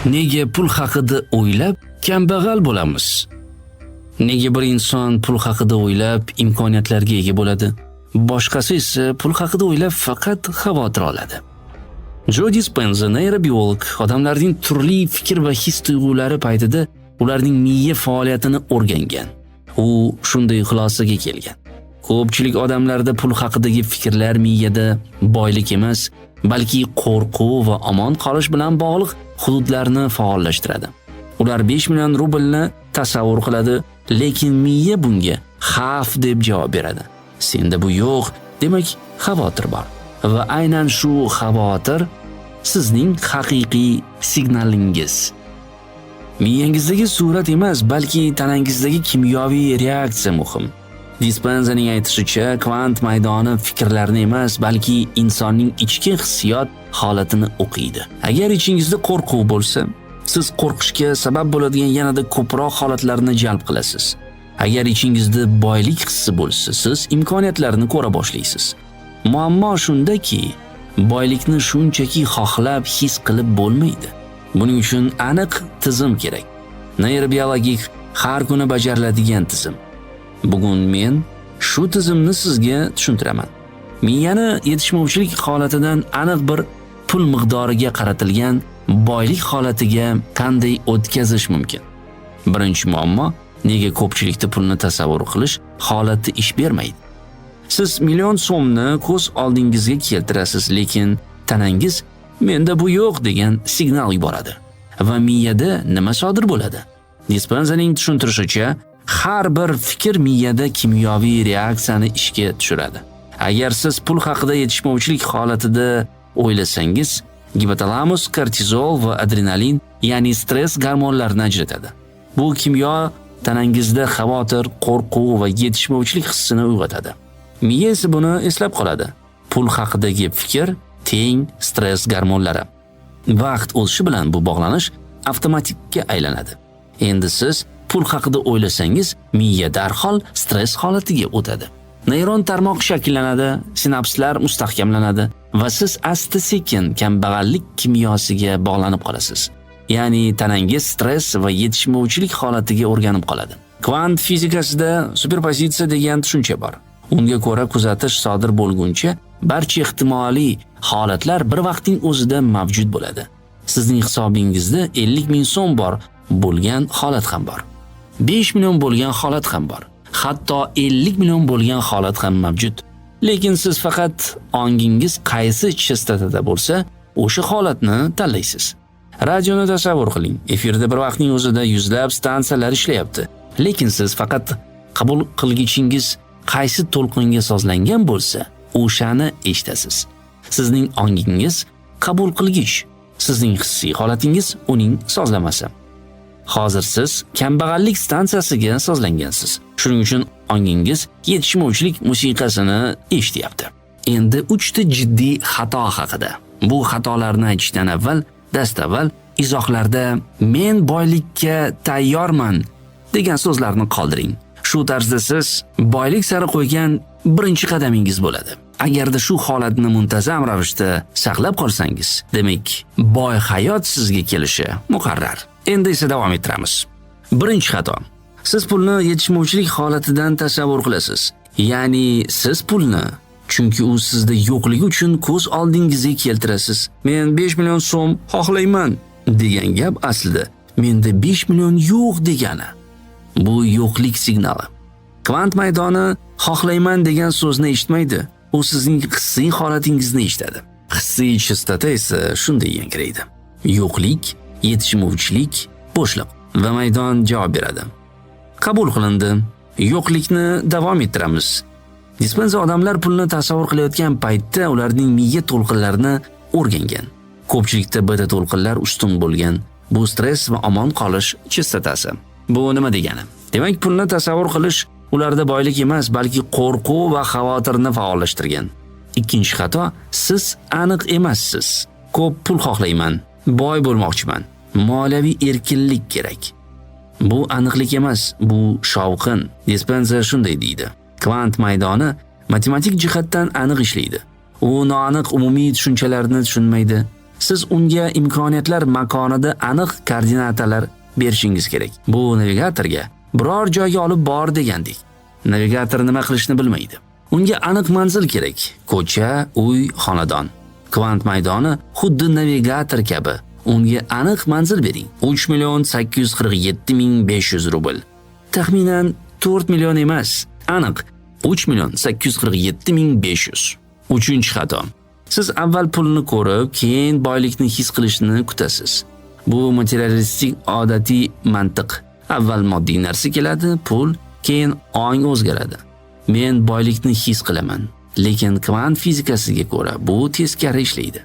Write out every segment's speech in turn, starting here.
Nega pul haqida o'ylab kambag'al bo'lamiz? Nega bir inson pul haqida o'ylab imkoniyatlarga ega bo'ladi? Boshqasi esa pul haqida o'ylab faqat xavotir oladi. Joe Dispenza, neyrobiolog, odamlarning turli fikr va his-tuyg'ulari paytida ularning miya faoliyatini o'rgangan. U shunday xulosaga kelgan. Ko'pchilik odamlarda pul haqidagi fikrlar miyada boylik emas, balki qo'rquv va omon qolish bilan bog'liq hududlarni faollashtiradi. Ular 5 million rublni tasavvur qiladi, lekin miya bunga xavf deb javob beradi. Senda bu yo'q, demak xavotir bor. Va aynan shu xavotir sizning haqiqiy signalingiz. Miyangizdagi surat emas, balki tanangizdagi kimyoviy reaksiya muhim. Dispenzaning aytishicha, kvant maydoni fikrlarni emas, balki insonning ichki hissiyot holatini o'qiydi. Agar ichingizda qo'rquv bo'lsa, siz qo'rqishga sabab bo'ladigan yanada ko'proq holatlarni jalb qilasiz. Agar ichingizda boylik hissi bo'lsa, siz imkoniyatlarni ko'ra boshlaysiz. Muammo shundaki, boylikni shunchaki xohlab his qilib bo'lmaydi. Buning uchun aniq tizim kerak. Neyrobiologik har kuni bajariladigan tizim. Bugun men shu tizimni sizga tushuntiraman. Miyani yetishmovchilik holatidan aniq bir pul miqdoriga qaratilgan boylik holatiga qanday o'tkazish mumkin? Birinchi muammo, nega ko'pchilikda pulni tasavvur qilish holati ish bermaydi? Siz million so'mni ko'z oldingizga keltirasiz, lekin tanangiz menda bu yo'q degan signal yuboradi. Va miyada nima sodir bo'ladi? Dispenzaning tushuntirishicha, har bir fikr miyada kimyoviy reaksiyani ishga tushiradi. Agar siz pul haqida yetishmovchilik holatida o'ylasangiz, gipotalamus kortizol va adrenalin, ya'ni stress gormonlarini ajratadi. Bu kimyo tanangizda xavotir, qo'rquv va yetishmovchilik hissini uyg'otadi. Miya esa buni eslab qoladi. Pul haqidagi fikr teng stress gormonlari. Vaqt o'tishi bilan bu bog'lanish avtomatikka aylanadi. Endi siz pul haqida o'ylasangiz, miya darhol stress holatiga o'tadi. Neyron tarmoq shakllanadi, sinapslar mustahkamlanadi va siz asta-sekin kambag'allik kimyosiga bog'lanib qolasiz. Ya'ni tanangiz stress va yetishmovchilik holatiga o'rganib qoladi. Kvant fizikasida superpozitsiya degan tushuncha bor. Unga ko'ra kuzatish sodir bo'lguncha barcha ehtimoliy holatlar bir vaqtning o'zida mavjud bo'ladi. Sizning hisobingizda 50 ming so'm bor bo'lgan holat ham bor. 5 million bo'lgan holat ham bor. Hatto 50 million bo'lgan holat ham mavjud. Lekin siz faqat ongingiz qaysi chastotada bo'lsa, o'sha holatni tanlaysiz. Radioni tasavvur qiling. Efirda bir vaqtning o'zida yuzlab stansiyalar ishlayapti. Lekin siz faqat qabul qilgichingiz qaysi to'lqinga sozlangan bo'lsa, o'shani eshitasiz. Sizning ongingiz qabul qilgich, sizning hissiy holatingiz uning sozlamasi. Hozir siz kambag'allik stansiyasiga sozlangansiz. Shuning uchun ongingiz yetishmovchilik musiqasini eshityapti. Endi 3 ta jiddiy xato haqida. Bu xatolarni aytishdan avval, dastavval izohlarda men boylikka tayyorman degan so'zlarni qoldiring. Shu tarzda siz boylik sari qo'ygan birinchi qadamingiz bo'ladi. Agarda shu holatni muntazam ravishda saqlab qolsangiz, demak, boy hayot sizga kelishi muqarrar. Endi esa davom ettiramiz. Birinchi xato. Siz pulni yetishmovchilik holatidan tasavvur qilasiz. Ya'ni siz pulni chunki u sizda yo'qligi uchun ko'z oldingizga keltirasiz. Men 5 million so'm xohlayman degan gap aslida menda 5 million yo'q degani. Bu yo'qlik signali. Kvant maydoni xohlayman degan so'zni eshitmaydi. U sizning hissiy holatingizni eshitadi. Hissiy chastota esa shunday yangraydi. Yo'qlik, yetishmovchilik, bo'shliq va maydon javob beradi. Qabul qilindi. Yo'qlikni davom ettiramiz. Dispenza odamlar pulni tasavvur qilayotgan paytda ularning miya to'lqinlarini o'rgangan. Ko'pchilikda beta to'lqinlar ustun bo'lgan. Bu stress va omon qolish chastotasi. Bu nima degani? Demak, pulni tasavvur qilish ularda boylik emas, balki qo'rquv va xavotirni faollashtirgan. Ikkinchi xato, siz aniq emassiz. Ko'p pul xohlayman, boy bo'lmoqchiman. Moliyaviy erkinlik kerak. Bu aniqlik emas, bu shovqin. Dispenza shunday deydi. Kvant maydoni matematik jihatdan aniq ishlaydi. U noaniq umumiy tushunchalarni tushunmaydi. siz unga imkoniyatlar makonida aniq koordinatalar berishingiz kerak. Bu navigatorga biror joyga olib bor degandek. Navigator nima qilishni bilmaydi. Unga aniq manzil kerak. Ko'cha, uy, xonadon. Kvant maydoni xuddi navigator kabi. Unga aniq manzil bering. 3,847,500 rubl. Taxminan 4 million emas. Aniq 3,847,500. Uchinchi xato. Siz avval pulni ko'rib, keyin boylikni his qilishni kutasiz. Bu materialistik odatiy mantiq. Avval moddiy narsa keladi, pul, keyin ong o'zgaradi. Men boylikni his qilaman, lekin kvant fizikasiga ko'ra bu teskari ishlaydi.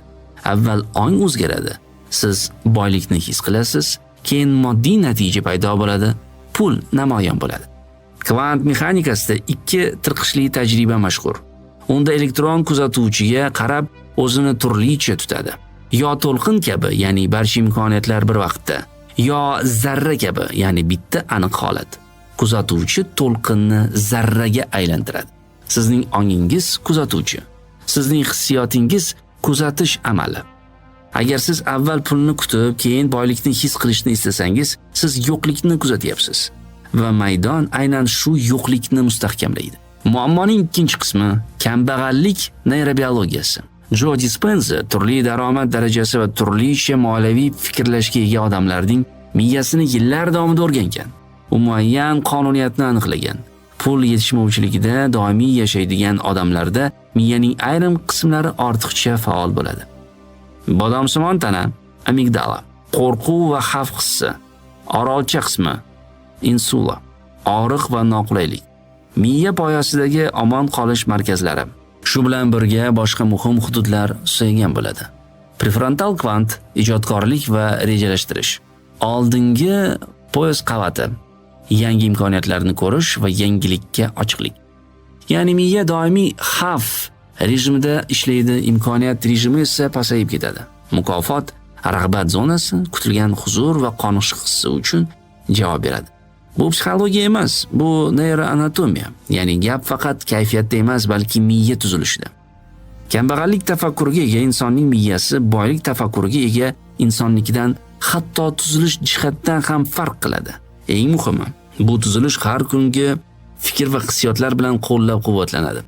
Avval ong o'zgaradi. Siz boylikni his qilasiz, keyin moddiy natija paydo bo'ladi, pul namoyon bo'ladi. Kvant mexanikasida ikki tirqishli tajriba mashhur. Unda elektron kuzatuvchiga qarab o'zini turlicha tutadi. Yo to'lqin kabi, ya'ni barcha imkoniyatlar bir vaqtda, yo zarra kabi, ya'ni bitta aniq holat. Kuzatuvchi to'lqinni zarraga aylantiradi. Sizning ongingiz kuzatuvchi. Sizning hissiyotingiz kuzatish amali. Agar siz avval pulni kutib, keyin boylikni his qilishni istasangiz, siz yo'qlikni kuzatyapsiz. Va maydon aynan shu yo'qlikni mustahkamlaydi. Muammoning ikkinchi qismi kambag'allik neyrobiologiyasi. Joe Dispenza turli daromad darajasi va turlicha moliyaviy fikrlashga ega odamlarning miyasini yillar davomida o'rgangan. U muayyan qonuniyatni aniqlagan. Pul yetishmovchiligida doimiy yashaydigan odamlarda miyaning ayrim qismlari ortiqcha faol bo'ladi. Bodomsimon tana, amigdala, qo'rquv va xavf hissi, orolcha qismi, insula, og'riq va noqulaylik, miya poyasidagi omon qolish markazlari. Shu bilan birga boshqa muhim hududlar susaygan bo'ladi. Prefrontal kvant, ijodkorlik va rejalashtirish. Oldingi poyas qavati, yangi imkoniyatlarni ko'rish va yangilikka ochiqlik. Ya'ni miya doimiy xavf rejimida ishlaydi, imkoniyat rejimi esa pasayib ketadi. Mukofot, rag'bat zonasi kutilgan huzur va qoniqish hissi uchun javob beradi. Bu psixologiya emas, bu neyroanatomiya. Ya'ni gap faqat kayfiyatda emas, balki miya tuzilishida. Kambag'allik tafakkuriga ega insonning miyasi boylik tafakkuriga ega insonnikidan hatto tuzilish jihatdan ham farq qiladi. Eng muhimi, bu tuzilish har kungi fikr va hissiyotlar bilan qo'llab-quvvatlanadi.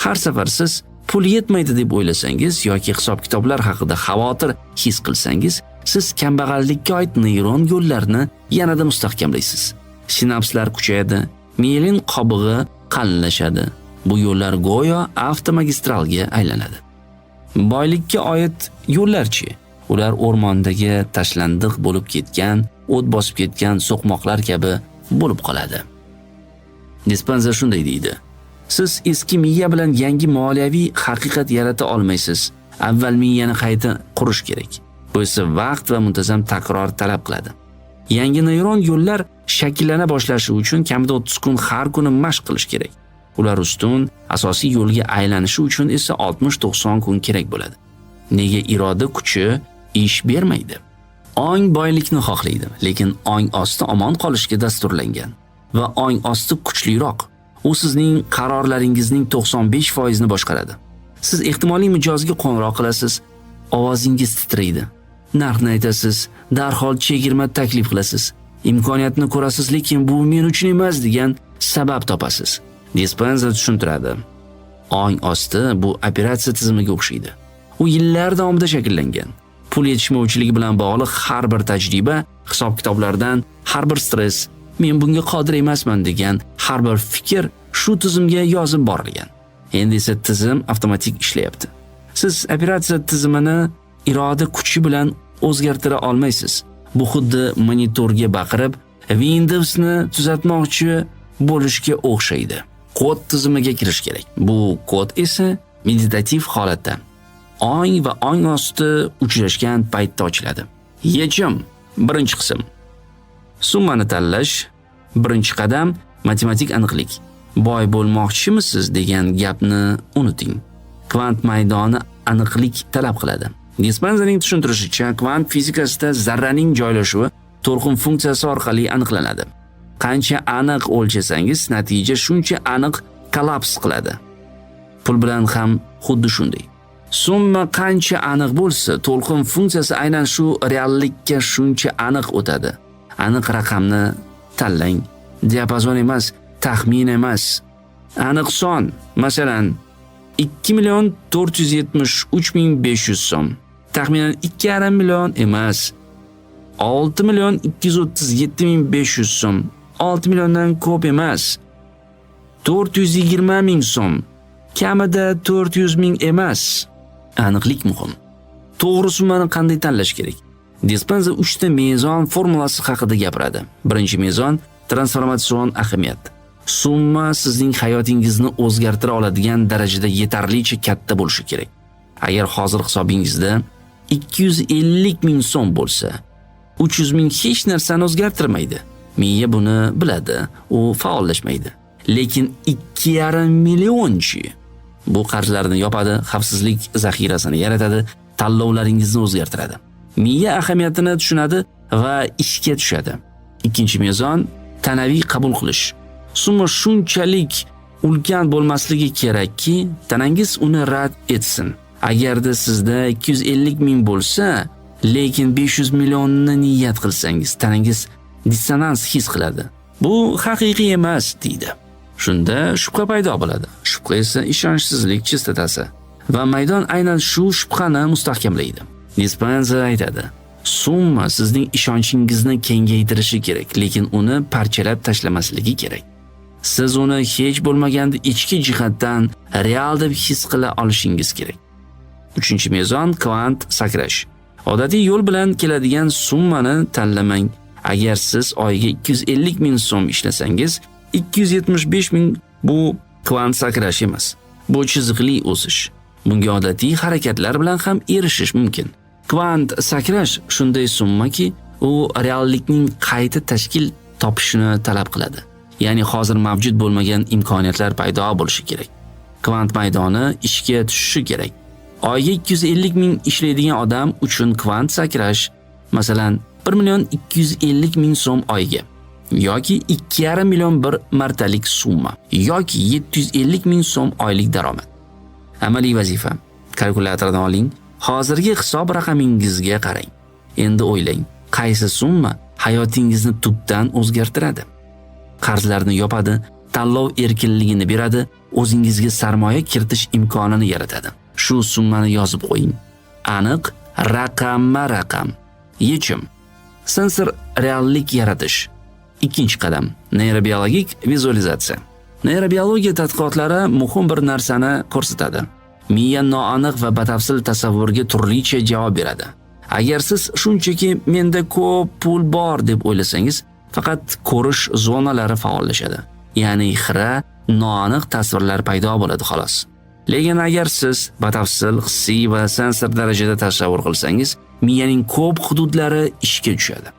Har safar siz pul yetmaydi deb o'ylasangiz yoki hisob-kitoblar haqida xavotir his qilsangiz, siz kambag'allikka oid neyron yo'llarni yanada mustahkamlaysiz. Sinapslar kuchayadi, miyelin qobig'i qalinlashadi. Bu yo'llar go'yo avtomagistralga aylanadi. Boylikka oid yo'llarchi? Ular o'rmondagi tashlandiq bo'lib ketgan, o't bosib ketgan so'qmoqlar kabi bo'lib qoladi. Dispenza shunday deydi. Siz eski miya bilan yangi moliyaviy haqiqat yarata olmaysiz. Avval miyani qayta qurish kerak. Bu esa vaqt va muntazam takror talab qiladi. Yangi neyron yo'llar shakllana boshlashi uchun kamida 30 kun har kuni mashq qilish kerak. Ular ustun asosiy yo'lga aylanishi uchun esa 60-90 kun kerak bo'ladi. Nega iroda kuchi ish bermaydi? Ong boylikni xohlaydi, lekin ong osti omon qolishga dasturlangan va ong osti kuchliroq. U sizning qarorlaringizning 95% ni boshqaradi. Siz ehtimoliy mijozga qo'ng'iroq qilasiz, ovozingiz titraydi. Narxni aytasiz, darhol chegirma taklif qilasiz. Imkoniyatni ko'rasiz, lekin bu men uchun emas degan sabab topasiz. Dispenza tushuntiradi. Ong osti bu operatsiya tizimiga o'xshaydi. U yillar davomida shakllangan. Pul yetishmovchiligi bilan bog'liq har bir tajriba, hisob-kitoblardan har bir stress, men bunga qodir emasman degan har bir fikr shu tizimga yozib borilgan. Endi esa tizim avtomatik ishlayapti. Siz operatsiya tizimini iroda kuchi bilan o'zgartira olmaysiz. Bu xuddi monitorga baqirib, Windowsni tuzatmoqchi bo'lishga o'xshaydi. Kod tizimiga kirish kerak. Bu kod esa meditativ holatda. Ong va ong osti uchrashgan paytda ochiladi. Yechim. Birinchi qism. Summani tanlash. Birinchi qadam matematik aniqlik. Boy bo'lmoqchimisiz degan gapni unuting. Kvant maydoni aniqlik talab qiladi. Dispenzaning tushuntirishicha, kvant fizikasida zarraning joylashuvi to'lqin funksiyasi orqali aniqlanadi. Qancha aniq o'lchasangiz, natija shuncha aniq kollaps qiladi. Pul bilan ham xuddi shunday. Summa qancha aniq bo'lsa, to'lqin funksiyasi aynan shu reallikka shuncha aniq o'tadi. Aniq raqamni tanlang. Diapazon emas, taxmin emas. Aniq son, masalan, 2.473.500 so'm. Taxminan 2,5 million emas. 6.237.500 so'm. 6 milliondan ko'p emas. 420.000 so'm. Kamida 400.000 emas. Aniqlik muhim. To'g'ri summani qanday tanlash kerak? Dispenza 3 ta mezon formulasi haqida gapiradi. Birinchi mezon transformatsion ahamiyat. Summa sizning hayotingizni o'zgartira oladigan darajada yetarlicha katta bo'lishi kerak. Agar hozir hisobingizda 250.000 so'm bo'lsa, 300.000 hech narsani o'zgartirmaydi. Miya buni biladi, u faollashmaydi. Lekin 2,5 millionchi bu qarzlarni yopadi, xavfsizlik zaxirasini yaratadi, tanlovlaringizni o'zgartiradi. Miya ahamiyatini tushunadi va ishga tushadi. Ikkinchi mezon tanaviy qabul qilish. Summa shunchalik ulkan bo'lmasligi kerakki, tanangiz uni rad etsin. Agarda sizda 250.000 bo'lsa, lekin 500 millionni niyat qilsangiz, tanangiz dissonans his qiladi. Bu haqiqiy emas deydi. Shunda shubha paydo bo'ladi. Shubha esa ishonchsizlik chistotasi va maydon aynan shu shubhani mustahkamlaydi. Dispenza aytadi: summa sizning ishonchingizni kengaytirishi kerak, lekin uni parchalab tashlamasligi kerak. Siz uni hech bo'lmaganda ichki jihatdan real deb his qila olishingiz kerak. Uchinchi mezon kvant sakrash. Odatiy yo'l bilan keladigan summani tanlamang. Agar siz oyiga 250.000 so'm ishlasangiz, 275.000 bu kvant sakrash emas. Bu chiziqli o'sish. Bunga odatiy harakatlar bilan ham erishish mumkin. Kvant sakrash shunday summaki, u reallikning qayta tashkil topishini talab qiladi. Ya'ni hozir mavjud bo'lmagan imkoniyatlar paydo bo'lishi kerak. Kvant maydoni ishga tushishi kerak. Oyiga 250.000 ishlaydigan odam uchun kvant sakrash, masalan, 1.250.000 so'm oyiga yoki 2,5 million bir martalik summa yoki 750.000 so'm oylik daromad. Amaliy vazifa. Kalkulyatordan oling, hozirgi hisob raqamingizga qarang. Endi o'ylang, qaysi summa hayotingizni tubdan o'zgartiradi? Qarzlarni yopadi, tanlov erkinligini beradi, o'zingizga sarmoya kiritish imkonini yaratadi. Shu summani yozib qo'ying. Aniq, raqamma-raqam. Yechim. Sensor reallik yaratish. Ikkinchi qadam. Neyrobiologik vizualizatsiya. Neyrobiologiya tadqiqotlari muhim bir narsani ko'rsatadi. Miya noaniq va batafsil tasavvurga turlicha javob beradi. Agar siz shunchaki menda ko'p pul bor deb o'ylasangiz, faqat ko'rish zonalari faollashadi. Ya'ni xira, noaniq tasvirlar paydo bo'ladi xolos. Lekin agar siz batafsil, hissiy va sensor darajada tasavvur qilsangiz, miyaning ko'p hududlari ishga tushadi.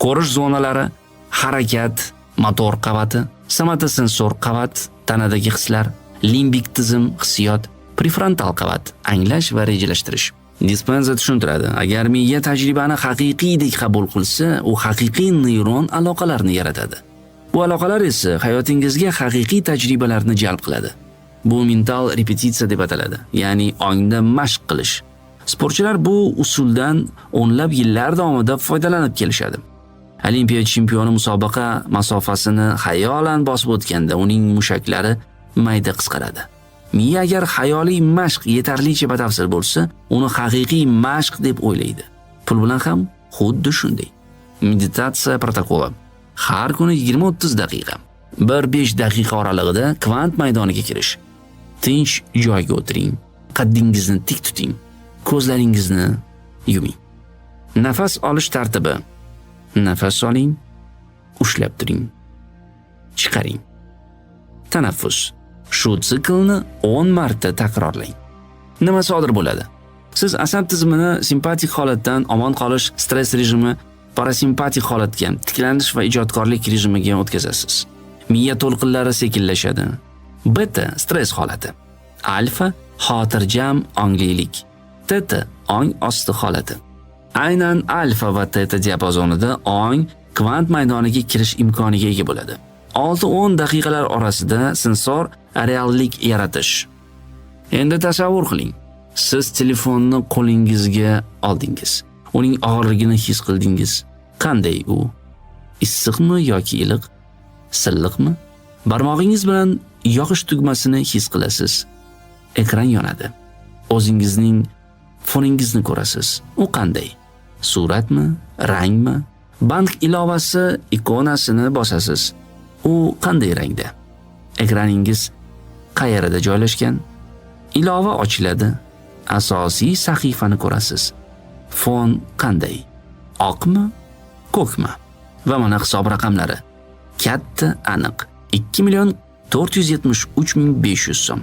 Ko'rish zonalari, harakat, motor qavati, somatosensor qavat, tanadagi hislar, limbik tizim, hissiyot, prefrontal qavat, anglash va rejalashtirish. Dispenza tushuntiradi. Agar miya tajribani haqiqiydek qabul qilsa, u haqiqiy neyron aloqalarni yaratadi. Bu aloqalar esa hayotingizga haqiqiy tajribalarni jalb qiladi. Bu mental repetitsiya deb ataladi, ya'ni ongda mashq qilish. Sportchilar bu usuldan o'nlab yillar davomida foydalanib kelishadi. Olimpiya chempioni musobaqa masofasini xayolan bosib o'tganda uning mushaklari mayda qisqaradi. Miya agar xayoliy mashq yetarlicha batafsil bo'lsa, uni haqiqiy mashq deb o'ylaydi. Pul bilan ham xuddi shunday. Meditatsiya protokoli. Har kuni 20-30 daqiqa, 1-5 daqiqa oralig'ida kvant maydoniga kirish. Tinch joyga o'tiring, qaddingizni tik tuting, ko'zlaringizni yuming. Nafas olish tartibi. Nafas oling, ushlab turing, chiqaring. Tanaffus. Shu siklni 10 marta takrorlang. Nima sodir bo'ladi? Siz asab tizimini simpatik holatdan omon qolish stress rejimi, parasimpatik holatga, tiklanish va ijodkorlik rejimiga o'tkazasiz. Miya to'lqinlari sekinlashadi. Beta stress holati. Alfa xotirjam onglilik. Teta ong osti holati. Aynan alfa va teta diapazonida ong kvant maydoniga kirish imkoniga ega bo'ladi. 6-10 daqiqalar orasida sensor reallik yaratish. Endi tasavvur qiling. Siz telefonni qo'lingizga oldingiz. Uning og'irligini his qildingiz. Qanday u? Issiqmi yoki iliq? Silliqmi? Barmog'ingiz bilan yoqish tugmasini his qilasiz. Ekran yonadi. O'zingizning foningizni ko'rasiz. U qanday? Suratmi? Rangmi? Bank ilovasi ikonasini bosasiz. U qanday rangda? Ekraningiz qayerda joylashgan? Ilova ochiladi. Asosiy sahifani ko'rasiz. Fon qanday? Oqmi? Ko'kmi? Va mana hisob raqamlari. Katta, aniq. 2,473,500 so'm.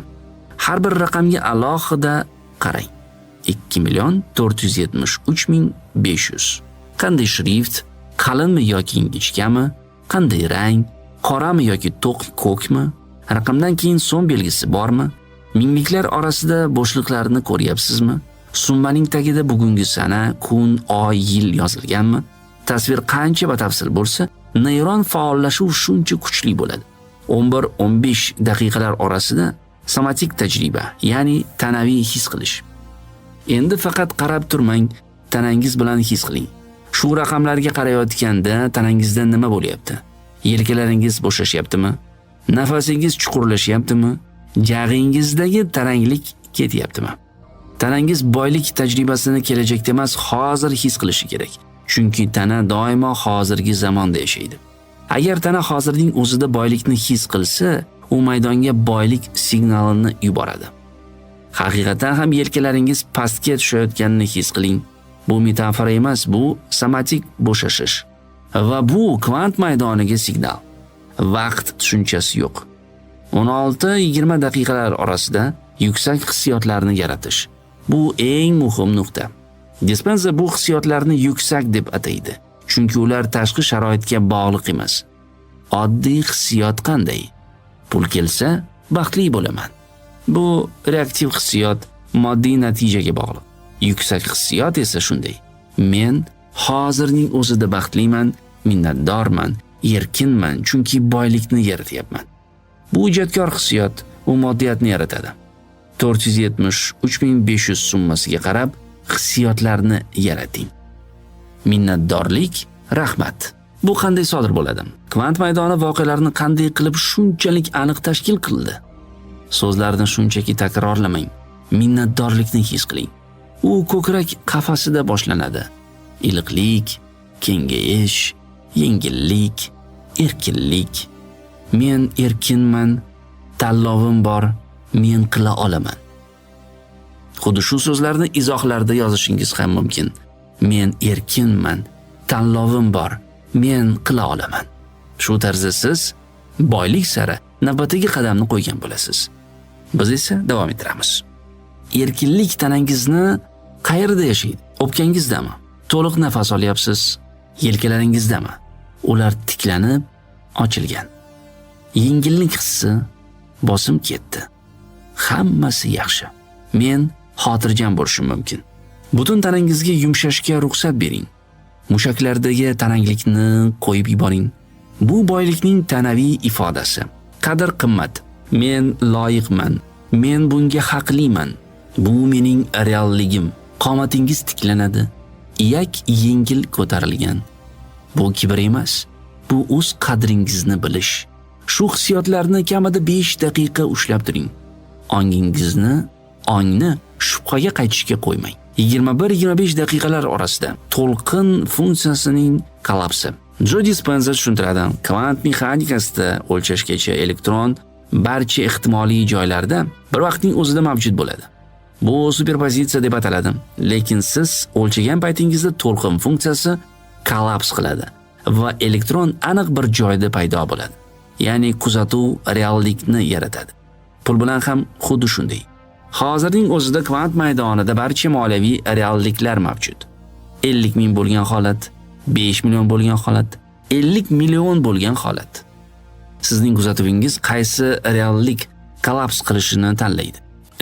Har bir raqamga alohida qarang. 2,473,500. Qanday shrift? Qalinmi yoki ingichkami? Qanday rang? Qorami yoki to'q ko'kmi? Raqamdan keyin so'm belgisi bormi? Mingliklar orasida bo'shliqlarni ko'ryapsizmi? Summaning tagida bugungi sana, kun, oy, yil yozilganmi? Tasvir qancha batafsil bo'lsa, neyron faollashuv shuncha kuchli bo'ladi. 11-15 daqiqalar orasida somatik tajriba, ya'ni tanaviy his qilish. Endi faqat qarab turmang, tanangiz bilan his qiling. Shu raqamlarga qarayotganda tanangizda nima bo'lyapti? Yelkalaringiz bo'shashyaptimi? Nafasingiz chuqurlashyaptimi? Jag'ingizdagi taranglik ketyaptimi? Tanangiz boylik tajribasini kelajakda emas, hozir his qilishi kerak. Chunki tana doimo hozirgi zamonda yashaydi. Agar tana hozirning o'zida boylikni his qilsa, u maydonga boylik signalini yuboradi. Haqiqatan ham yelkalaringiz pastga tushayotganini his qiling. Bu metafora emas, bu somatik bo'shashish. Va bu kvant maydoniga signal. Vaqt tushunchasi yo'q. 16-20 daqiqalar orasida yuksak hissiyotlarni yaratish. Bu eng muhim nuqta. Dispenza bu hissiyotlarni yuksak deb ataydi. Chunki ular tashqi sharoitga bog'liq emas. Oddiy hissiyot qanday? Pul kelsa, baxtli bo'laman. Bu reaktiv hissiyot moddiy natijaga bog'liq. Yuksak hissiyot esa shunday. Men hozirning o'zida baxtliman, minnatdorman, erkinman, chunki boylikni yaratyapman. Bu ijodkor hissiyot, u moddiyatni yaratadi. 473,500 summasiga qarab hissiyotlarni yarating. Minnatdorlik, rahmat. Bu qanday sodir bo'ladi? Kvant maydoni voqealarni qanday qilib shunchalik aniq tashkil qildi? So'zlarni shunchaki takrorlamang. Minnatdorlikni his qiling. U ko'krak qafasida boshlanadi. Iliqlik, kengayish, yengillik, erkinlik. Men erkinman, tanlovim bor, men qila olaman. Xuddi shu so'zlarni izohlarda yozishingiz ham mumkin. Men erkinman, tanlovim bor, men qila olaman. Shu tarzda siz boylik sari navbatdagi qadamni qo'ygan bo'lasiz. Biz esa davom ettiramiz. Erkinlik tanangizni qayerda yashaydi? O'pkangizdami? To'liq nafas olyapsiz? Yelkalaringizdami? Ular tiklanib, ochilgan. Yengillik hissi, bosim ketdi. Hammasi yaxshi. Men xotirjam bo'lishim mumkin. Butun tanangizga yumshashga ruxsat bering. Mushaklardagi taranglikni qo'yib yuboring. Bu boylikning tanaviy ifodasi. Qadr qimmat. Men loyiqman. Men bunga haqliman. Bu mening realligim. Qomatingiz tiklanadi. Iyak yengil ko'tarilgan. Bu kibr emas. Bu o'z qadringizni bilish. Shu hissiyotlarni kamida 5 daqiqa ushlab turing. Ongni shubhaga qaytishga qo'ymang. 21-25 daqiqalar orasida to'lqin funksiyasining kollapsi. Joe Dispenza tushuntiradi. Kvant mexanikasida o'lchashgacha elektron barcha ehtimoliy joylarda bir vaqtning o'zida mavjud bo'ladi. Bu superpozitsiya deb ataladi. Lekin siz o'lchagan paytingizda to'lqin funksiyasi kollaps qiladi va elektron aniq bir joyda paydo bo'ladi. Ya'ni kuzatuv reallikni yaratadi. Pul bilan ham xuddi shunday. Hozirning o'zida kvant maydonida barcha moliyaviy realliklar mavjud. 50 ming bo'lgan holat, 5 million bo'lgan holat, 50 million bo'lgan holat. Sizning kuzatuvingiz qaysi reallik kollaps qilishini tanlaydi.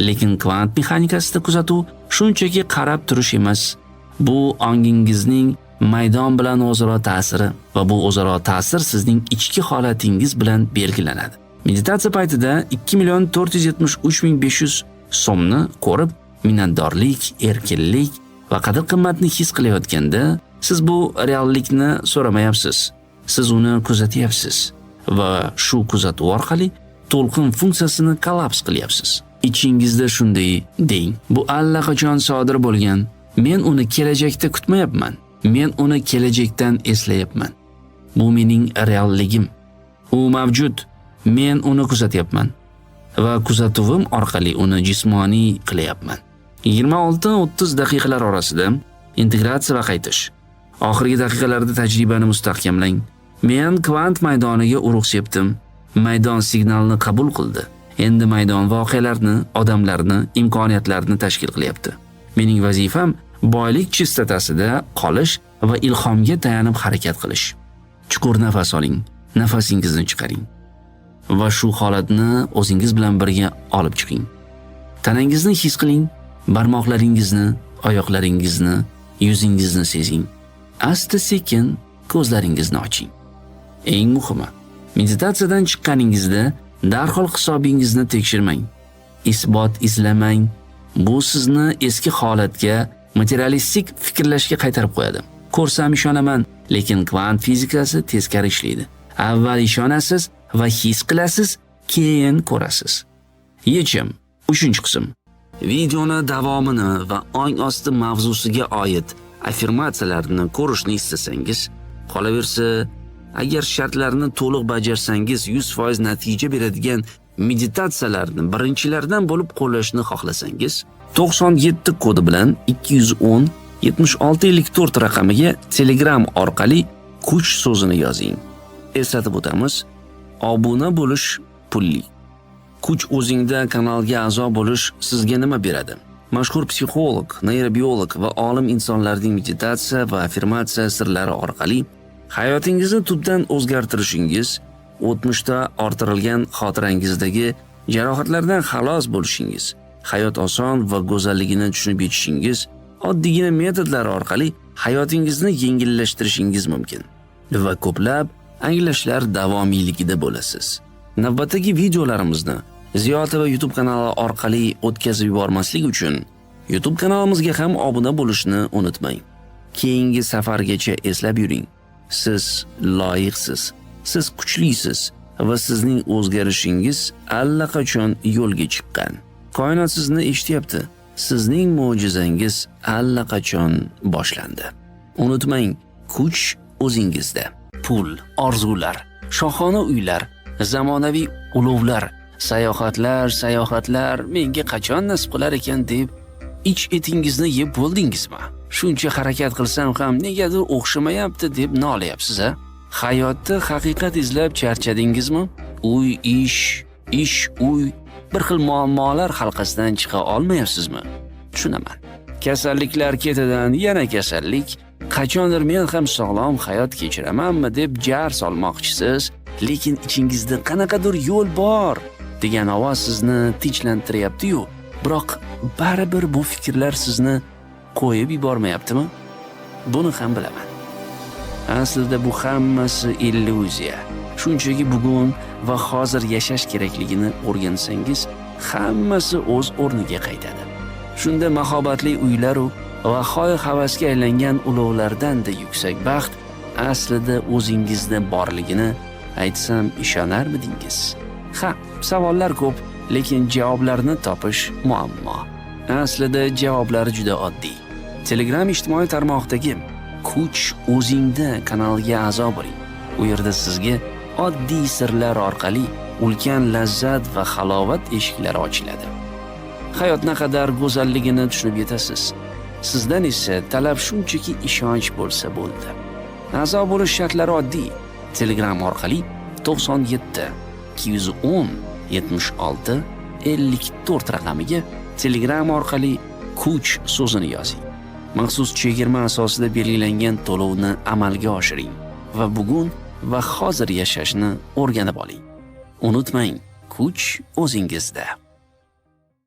Lekin kvant mexanikasida kuzatuv shunchaki qarab turish emas, bu ongingizning maydon bilan o'zaro ta'siri va bu o'zaro ta'sir sizning ichki holatingiz bilan belgilanadi. Meditatsiya paytida 2,473,500 so'mni ko'rib, minnatdorlik, erkinlik va qadr-qimmatni his qilayotganda, siz bu reallikni so'ramayapsiz. Siz uni kuzatyapsiz va shu kuzatuv orqali to'lqin funksiyasini kollaps qilyapsiz. Ichingizda shunday deng: bu allaqachon sodir bo'lgan. Men uni kelajakda kutmayapman. Men uni kelajakdan eslayapman. Bu mening realligim. U mavjud. Men uni kuzatyapman va kuzatuvim orqali uni jismoniy qilyapman. 26-30 daqiqalar orasida integratsiya va qaytish. Oxirgi daqiqalarda tajribani mustahkamlang. Men kvant maydoniga urug' sepdim. Maydon signalni qabul qildi. Endi maydon voqealarni, odamlarni, imkoniyatlarni tashkil qilyapti. Mening vazifam boylik chistatasida qolish va ilhomga tayanib harakat qilish. Chuqur nafas oling, nafasingizni chiqaring va shu holatni o'zingiz bilan birga olib chiqing. Tanangizni his qiling, barmoqlaringizni, oyoqlaringizni, yuzingizni sezing. Asta-sekin ko'zlaringizni oching. Eng muhimi, meditatsiyadan chiqqaningizda darhol hisobingizni tekshirmang. Isbot izlamang. Bu sizni eski holatga, materialistik fikrlashga qaytarib qo'yadi. Ko'rsam ishonaman, lekin kvant fizikasi teskari ishlaydi. Avval ishonasiz va his qilasiz, keyin ko'rasiz. Yechim. 3-qism. Videoni davomini va ong osti mavzusiga oid affirmatsiyalarni ko'rishni istasangiz, qolaversa, agar shartlarni to'liq bajarsangiz 100% natija beradigan meditatsiyalarni birinchilardan bo'lib qo'llashni xohlasangiz, 97 kodi bilan 210 7654 raqamiga Telegram orqali kuch so'zini yozing. Eslatib o'tamiz, obuna bo'lish pulli. Kuch o'zingda kanalga a'zo bo'lish sizga nima beradi? Mashhur psixolog, neyrobiolog va olim insonlarning meditatsiya va affirmatsiya sirlari orqali hayotingizni tubdan o'zgartirishingiz, o'tmishda orttirilgan xotirangizdagi jarohatlardan xalos bo'lishingiz, hayot oson va go'zalligini tushunib yetishingiz, oddiygina metodlar orqali hayotingizni yengillashtirishingiz mumkin va ko'plab anglashlar davomiyligida bo'lasiz. Navbatdagi videolarimizni Ziyo TV YouTube kanali orqali o'tkazib yubormaslik uchun YouTube kanalimizga ham obuna bo'lishni unutmang. Keyingi safargacha eslab yuring. Siz loyiqsiz, siz kuchlisiz va sizning o'zgarishingiz allaqachon yo'lga chiqqan. Koinot sizni eshityapti. Sizning mo'jizangiz allaqachon boshlandi. Unutmang, kuch o'zingizda. Pul, orzular, shohona uylar, zamonaviy ulovlar, sayohatlar menga qachon nasib qilar ekan deb ich-etingizni yeb bo'ldingizmi? Shuncha harakat qilsam ham negadir o'xshamayapti deb nolayapsiz a? Hayotda haqiqat izlab charchadingizmi? Uy, ish, uy, bir xil muammolar halqasidan chiqa olmayapsizmi? Tushunaman. Kasalliklar ketidan yana kasallik, qachondir men ham sog'lom hayot kechiramanmi deb jar solmoqchisiz, lekin ichingizda qanaqadir yo'l bor degan ovoz sizni tinchlantiryapti-yu, biroq baribir bu fikrlar sizni qo'yib yubormayaptimi? Buni ham bilaman. Aslida bu hammasi illyuziya. Shunchaki bugun va hozir yashash kerakligini o'rgansangiz, hammasi o'z o'rniga qaytadi. Shunda mahobatli uylar va hoy-havasga aylangan ulovlardan-da yuksak baxt aslida o'zingizda borligini aytsam ishonarmidingiz? Ha, savollar ko'p, lekin javoblarni topish muammo. Aslida javoblar juda oddiy. Telegram ijtimoiy tarmoqdagi Kuch o'zingda kanaliga a'zo bo'ling. U yerda sizga oddiy sirlar orqali ulkan lazzat va halovat eshiklari ochiladi. Hayot naqadar go'zalligini tushunib yetasiz. Sizdan esa talab shunchaki ishonch bo'lsa bo'ldi. A'zo bo'lish shartlari oddiy. Telegram orqali 97 210 76 54 raqamiga Telegram orqali kuch so'zini yozing. Maxsus chegirma asosida belgilangan to'lovni amalga oshiring va bugun va hozir yashashni o'rganib oling. Unutmang, kuch o'zingizda.